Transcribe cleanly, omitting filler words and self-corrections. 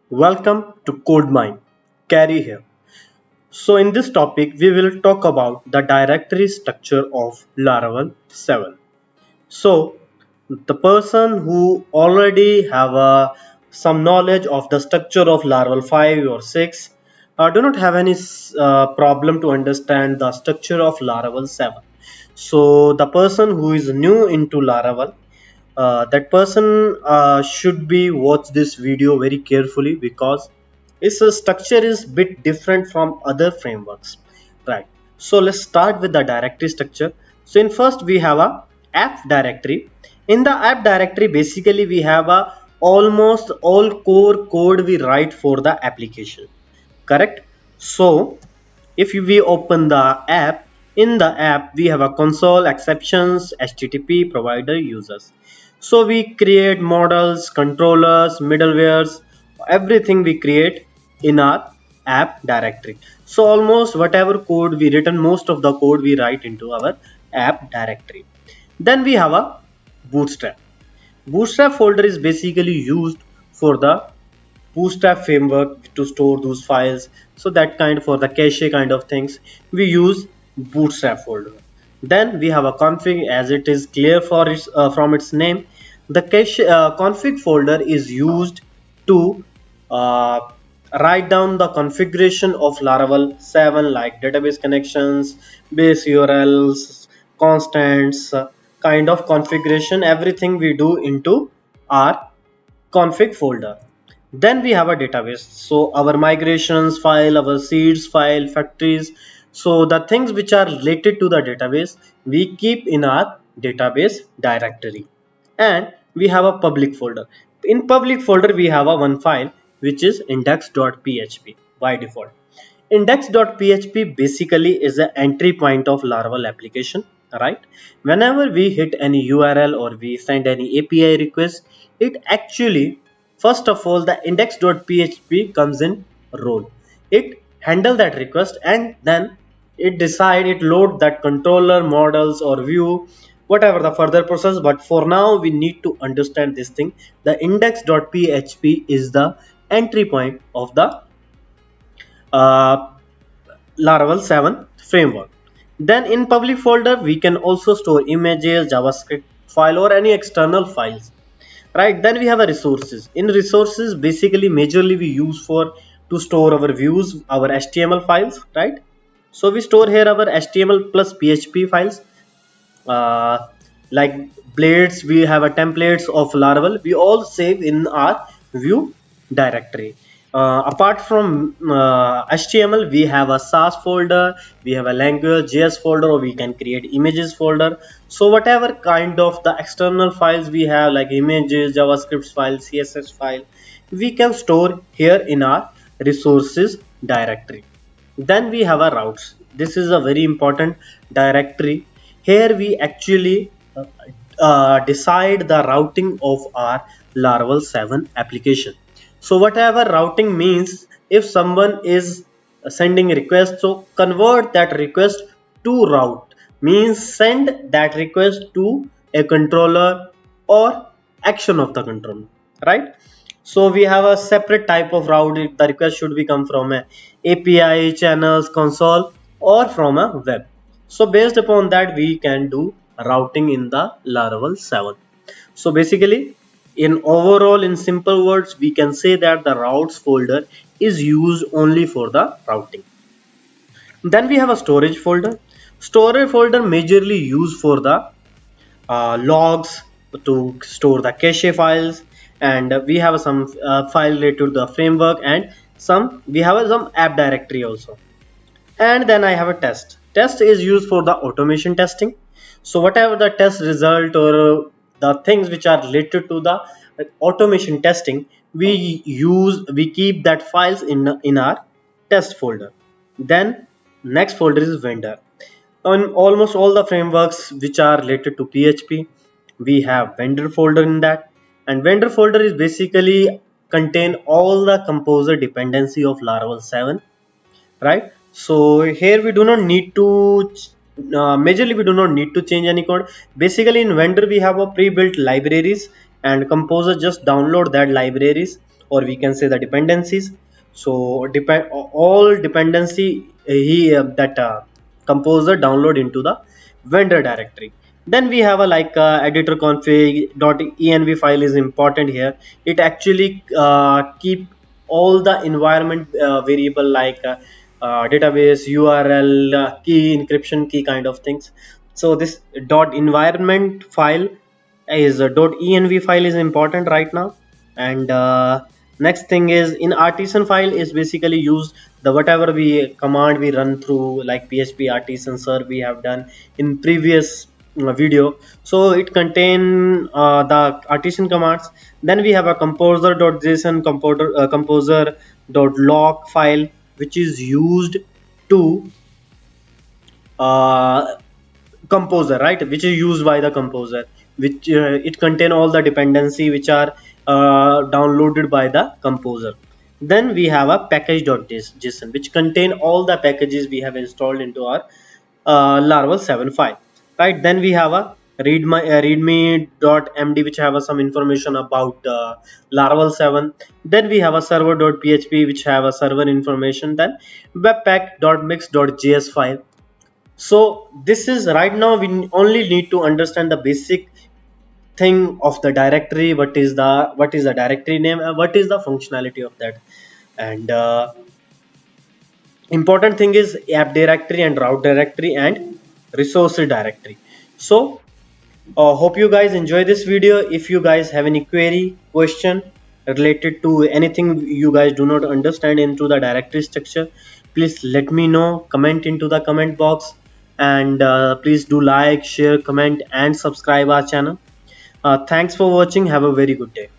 Welcome to CodeMine. Carry here. So in this topic we will talk about the directory structure of Laravel 7. So the person who already have some knowledge of the structure of Laravel 5 or 6 do not have any problem to understand the structure of Laravel 7. So the person who is new into Laravel, that person should be watch this video very carefully because its structure is bit different from other frameworks, right? So let's start with the directory structure. So in first we have a app directory. In the app directory basically we have a almost all core code we write for the application, correct? So if we open the app, in the app we have a console, exceptions, http, provider, users. So we create models, controllers, middlewares, everything we create in our app directory. So almost whatever code we written, most of the code we write into our app directory. Then we have a bootstrap. Bootstrap folder is basically used for the bootstrap framework to store those files. So that kind for the cache kind of things we use bootstrap folder. Then we have a config, as it is clear for its from its name. The cache config folder is used to uh, write down the configuration of Laravel 7 like database connections, base URLs, constants, kind of configuration, everything we do into our config folder. Then we have a database, so our migrations file, our seeds file, factories, so the things which are related to the database we keep in our database directory. And we have a public folder. In public folder we have a one file which is index.php by default. Index.php basically is an entry point of Laravel application, right? Whenever we hit any URL or we send any API request, it actually, first of all, the index.php comes in role. It handle that request and then it load that controller, models or view, whatever the further process. But for now we need to understand this thing. The index.php is the entry point of the uh, Laravel 7 framework. Then in public folder we can also store images, JavaScript file or any external files. Right, then we have a resources. In resources basically majorly we use for to store our views, our HTML files, right? So we store here our HTML plus PHP files. Uh, like blades, we have a templates of Laravel. We all save in our view directory. Apart from HTML, we have a SAS folder, we have a language JS folder, or we can create images folder. So whatever kind of the external files we have, like images, JavaScript file, CSS file, we can store here in our resources directory. Then we have a routes. This is a very important directory. Here we actually decide the routing of our Laravel 7 application. So whatever routing means, if someone is sending a request, so convert that request to route, means send that request to a controller or action of the controller, right? So we have a separate type of route. The request should be come from a API, channels, console, or from a web. So based upon that we can do routing in the Laravel 7. So basically, in overall, in simple words, we can say that the routes folder is used only for the routing. Then we have a storage folder. Storage folder majorly used for the logs, to store the cache files, and we have some file related to the framework, and some we have some app directory also. And then I have a test is used for the automation testing. So whatever the test result or the things which are related to the automation testing, we keep that files in our test folder. Then next folder is vendor. On almost all the frameworks which are related to PHP, we have vendor folder in that. And vendor folder is basically contain all the composer dependency of Laravel 7, right? So here we do not need to majorly we do not need to change any code. Basically in vendor we have a pre-built libraries, and composer just download that libraries or we can say the dependencies. So depend all dependency he that composer download into the vendor directory. Then we have a editor config.env file is important here. It actually keep all the environment variable database URL key encryption key kind of things. So this dot environment file is dot env file is important right now. And next thing is in artisan file is basically used the whatever we command we run through like php artisan serve we have done in previous video. So it contain the artisan commands. Then we have a composer.json composer.log file which is used to uh, composer, right, which is used by the composer, which it contain all the dependency which are downloaded by the composer. Then we have a package.json which contain all the packages we have installed into our Laravel 7 file, right. Then we have a readme.md which have some information about Laravel 7. Then we have a server.php which have a server information. Then webpack.mix.js file. So this is right now we only need to understand the basic thing of the directory. What is the directory name and what is the functionality of that. And important thing is app directory and route directory and resource directory. So hope you guys enjoy this video. If you guys have any query question related to anything you guys do not understand into the directory structure, please let me know, comment into the comment box. And please do like, share, comment and subscribe our channel. Thanks for watching. Have a very good day.